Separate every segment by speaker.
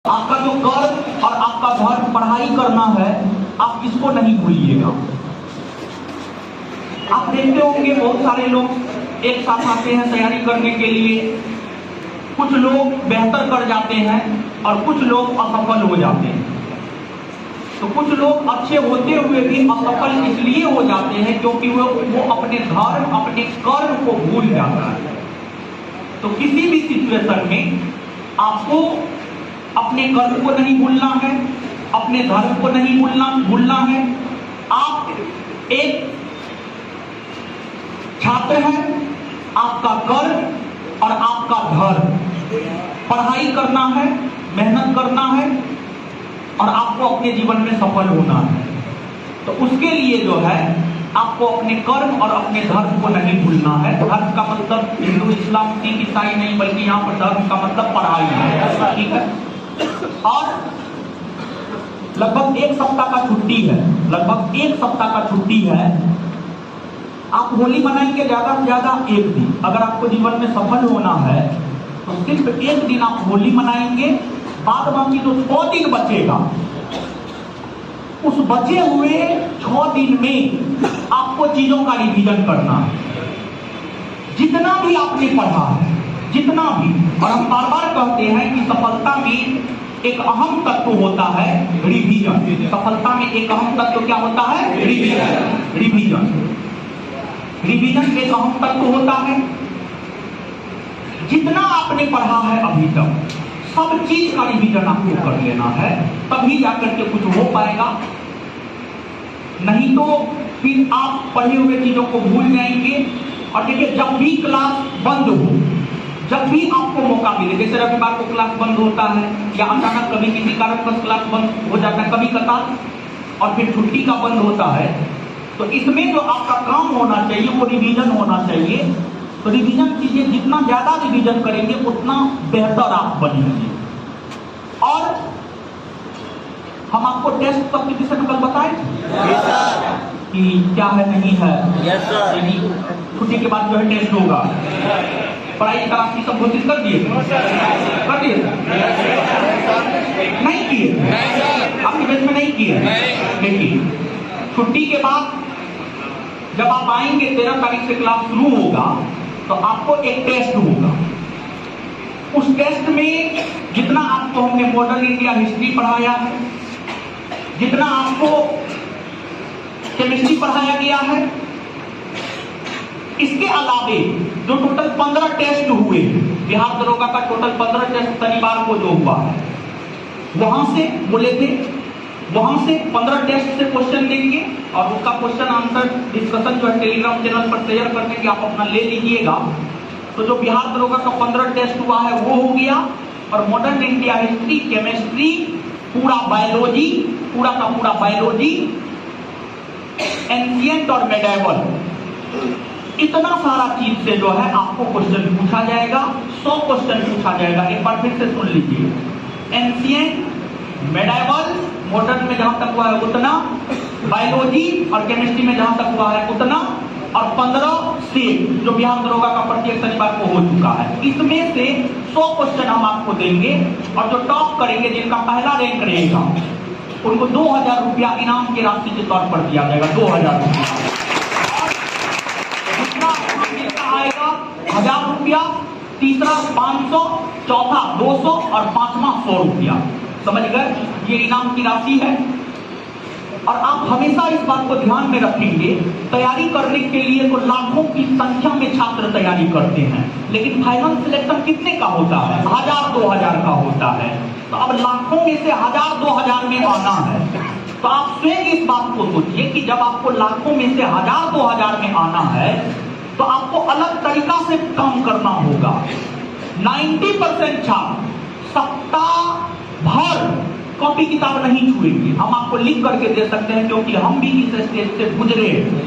Speaker 1: आपका जो कर्म और आपका धर्म पढ़ाई करना है, आप इसको नहीं भूलिएगा। आप देखते होंगे बहुत सारे लोग एक साथ आते हैं तैयारी करने के लिए। कुछ लोग बेहतर कर जाते हैं और कुछ लोग असफल हो जाते हैं। तो कुछ लोग अच्छे होते हुए भी असफल इसलिए हो जाते हैं क्योंकि वो अपने धर्म, अपने कर्म को भूल जाता है। तो किसी भी सिचुएशन में आपको अपने कर्म को नहीं भूलना है, अपने धर्म को नहीं भूलना है। आप एक छात्र हैं, आपका कर्म और आपका धर्म, पढ़ाई करना है, मेहनत करना है और आपको अपने जीवन में सफल होना है। तो उसके लिए जो है आपको अपने कर्म और अपने धर्म को नहीं भूलना है। धर्म का मतलब हिंदू, इस्लाम, सिख, ईसाई नहीं, बल्कि यहाँ पर धर्म का मतलब पढ़ाई है, ठीक है। और लगभग एक सप्ताह का छुट्टी है, लगभग एक सप्ताह का छुट्टी है। आप होली मनाएंगे ज्यादा से ज्यादा एक दिन। अगर आपको जीवन में सफल होना है तो सिर्फ एक दिन आप होली मनाएंगे। बाद बाकी जो 6 दिन बचेगा, उस बचे हुए 6 दिन में आपको चीजों का रिवीजन करना है। जितना भी आपने पढ़ा है, जितना भी, और हम बार बार कहते हैं कि सफलता में एक अहम तत्व होता है रिवीजन। सफलता में एक अहम तत्व क्या होता है? रिवीजन। रिवीजन एक अहम तत्व होता है। जितना आपने पढ़ा है अभी तक, सब चीज का रिवीजन आपको कर लेना है, तभी जाकर के कुछ हो पाएगा। नहीं तो फिर आप पढ़े हुए चीजों को भूल जाएंगे। और देखिए, जब भी क्लास बंद हो, जब भी आपको मौका मिले, जैसे रविवार को क्लास बंद होता है या अचानक कभी किसी कारणवश क्लास बंद हो जाता है कभी कभार, और फिर छुट्टी का बंद होता है, तो इसमें जो आपका काम होना चाहिए वो रिवीजन होना चाहिए। तो रिवीजन कीजिए, जितना ज्यादा रिवीजन करेंगे उतना बेहतर आप बनेंगे। और हम आपको टेस्ट सब्स्टिट्यूशन कल बताए कि क्या है नहीं है। छुट्टी के बाद जो है टेस्ट होगा। पढ़ाई का आपकी सब कोशिश कर दिए? कर दिए? नहीं किए? आपके बेच में नहीं किए? देखिए, छुट्टी के बाद जब आप आएंगे 13 तारीख से क्लास शुरू होगा, तो आपको एक टेस्ट होगा। उस टेस्ट में जितना आपको हमने मॉडर्न इंडिया हिस्ट्री पढ़ाया है, जितना आपको केमिस्ट्री पढ़ाया गया है, इसके अलावे जो टोटल 15 टेस्ट हुए, बिहार दरोगा का टोटल 15 टेस्ट शनिवार को जो हुआ है, वहां से बोले थे, वहां से 15 टेस्ट से क्वेश्चन देंगे और उसका क्वेश्चन आंसर डिस्कशन जो है टेलीग्राम चैनल पर शेयर करने की आप अपना ले लीजिएगा। तो जो बिहार दरोगा का 15 टेस्ट हुआ है वो हो गया। और मॉडर्न इंडिया हिस्ट्री, केमिस्ट्री, पूरा बायोलॉजी, पूरा का पूरा बायोलॉजी, एंशिएंट और मेडिवल, इतना सारा चीज से जो है आपको क्वेश्चन पूछा जाएगा। 100 क्वेश्चन पूछा जाएगा। एक बार फिर से सुन लीजिए, एंशिएंट, मेडिवल, मॉडर्न में जहां तक हुआ है उतना, बायोलॉजी और केमिस्ट्री में जहां तक हुआ है उतना, और 15 से जो बिहार दरोगा का प्रत्येक शनिवार को हो चुका है, इसमें से 100 क्वेश्चन हम आपको देंगे। और जो टॉप करेंगे, जिनका पहला रैंक रहेगा, उनको 2000 रुपया इनाम की राशि के तौर पर दिया जाएगा। 2000 रुपया आएगा, 1000 रुपया, तीसरा 500, चौथा 200 और पांचवा 100 रुपया। समझ गए? ये इनाम की राशि है। और आप हमेशा इस बात को ध्यान में रखेंगे, तैयारी करने के लिए तो लाखों की संख्या में छात्र तैयारी करते हैं, लेकिन फाइनल सिलेक्शन कितने का होता है? 1000-2000 का होता है। तो अब लाखों में से 1000-2000 में आना है, तो आप स्वयं इस बात को सोचिए कि जब आपको लाखों में से 1000-2000 में आना है, तो आपको अलग तरीका से काम करना होगा। 90% छात्र सप्ताह भर कॉपी किताब नहीं छुएंगे। हम आपको लिख करके दे सकते हैं, क्योंकि हम भी इस स्टेज से गुजरे हैं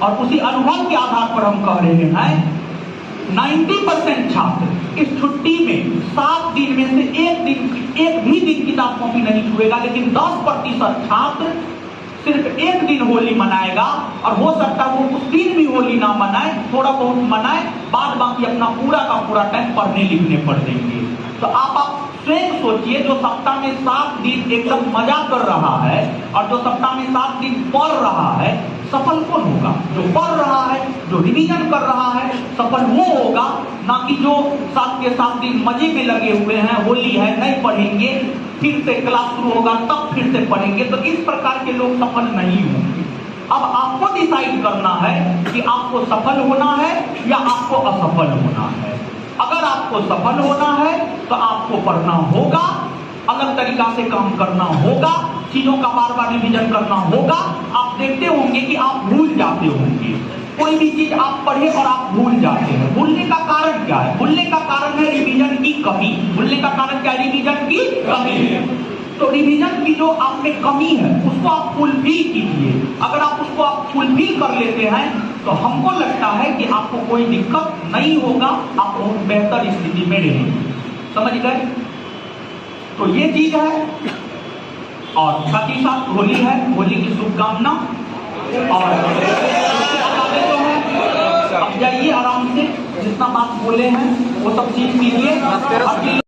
Speaker 1: और उसी अनुभव के आधार पर हम कह रहे हैं। 90% छात्र इस छुट्टी में 7 दिन में से एक भी दिन किताब कॉपी नहीं छुएगा, लेकिन 10% छात्र सिर्फ एक दिन होली मनाएगा। और हो सकता है वो उस दिन भी होली ना मनाए, थोड़ा बहुत मनाए, बाद बाकी अपना पूरा का पूरा टाइम पढ़ने लिखने पर देंगे। तो आप स्वयं सोचिए, जो सप्ताह में 7 दिन एकदम मजा कर रहा है और जो सप्ताह में 7 दिन पढ़ रहा है, सफल कौन होगा? जो पढ़ रहा है, जो रिवीजन कर रहा है, सफल वो होगा, ना कि जो 7 के 7 दिन मजे में लगे हुए हैं, होली है नहीं पढ़ेंगे, फिर से क्लास शुरू होगा तब फिर से पढ़ेंगे। तो इस प्रकार के लोग सफल नहीं होंगे। अब आपको डिसाइड करना है कि आपको सफल होना है या आपको असफल होना है। अगर आपको सफल होना है तो आपको पढ़ना होगा, अलग तरीका से काम करना होगा, चीजों का बार बार रिवीजन करना होगा। आप देखते होंगे कि आप भूल जाते होंगे, कोई भी चीज आप पढ़े और आप भूल जाते हैं। भूलने का कारण क्या है? भूलने का कारण है रिवीजन की कमी। भूलने का कारण क्या है? रिवीजन की कमी है। तो रिवीजन की जो आप में कमी है उसको आप फुलफिल कीजिए। अगर आप उसको आप फुलफिल कर लेते हैं तो हमको लगता है कि आपको कोई दिक्कत नहीं होगा, आप बहुत बेहतर स्थिति में रहेंगे। समझ गए? तो ये चीज है। और साथ ही साथ होली है, होली की शुभकामना। और तो है, अब जाइए आराम से, जितना बात बोले हैं वो सब चीज कीजिए।